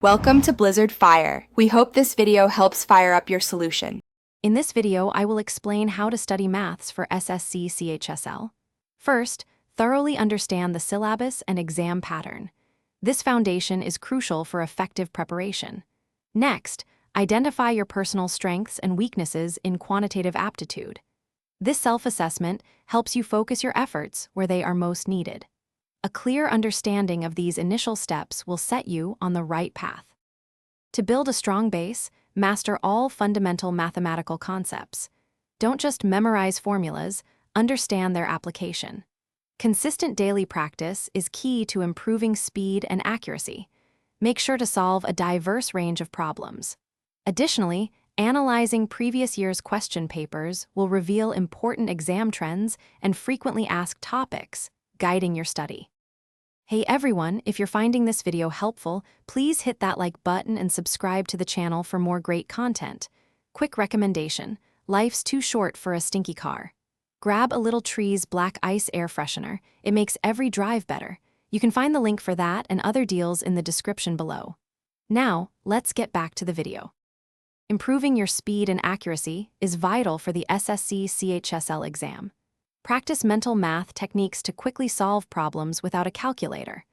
Welcome to Blizzard Fire. We hope this video helps fire up your solution. In this video, I will explain how to study maths for SSC CHSL. First, thoroughly understand the syllabus and exam pattern. This foundation is crucial for effective preparation. Next, identify your personal strengths and weaknesses in quantitative aptitude. This self-assessment helps you focus your efforts where they are most needed. A clear understanding of these initial steps will set you on the right path. To build a strong base, master all fundamental mathematical concepts. Don't just memorize formulas, understand their application. Consistent daily practice is key to improving speed and accuracy. Make sure to solve a diverse range of problems. Additionally, analyzing previous year's question papers will reveal important exam trends and frequently asked topics, guiding your study. Hey everyone, if you're finding this video helpful, please hit that like button and subscribe to the channel for more great content. Quick recommendation: life's too short for a stinky car. Grab a Little Trees Black Ice air freshener. It makes every drive better. You can find the link for that and other deals in the description below. Now, let's get back to the video. Improving your speed and accuracy is vital for the SSC CHSL exam. Practice mental math techniques to quickly solve problems without a calculator.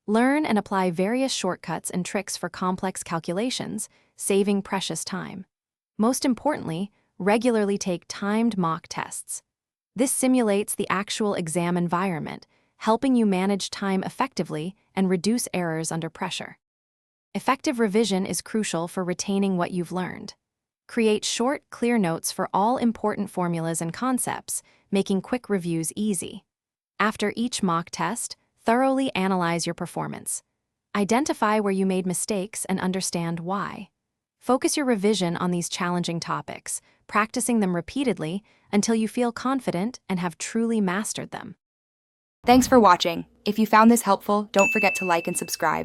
Learn and apply various shortcuts and tricks for complex calculations, saving precious time. Most importantly, regularly take timed mock tests. This simulates the actual exam environment, helping you manage time effectively and reduce errors under pressure. Effective revision is crucial for retaining what you've learned. Create short, clear notes for all important formulas and concepts, making quick reviews easy. After each mock test, thoroughly analyze your performance. Identify where you made mistakes and understand why. Focus your revision on these challenging topics, practicing them repeatedly until you feel confident and have truly mastered them. Thanks for watching. If you found this helpful, don't forget to like and subscribe.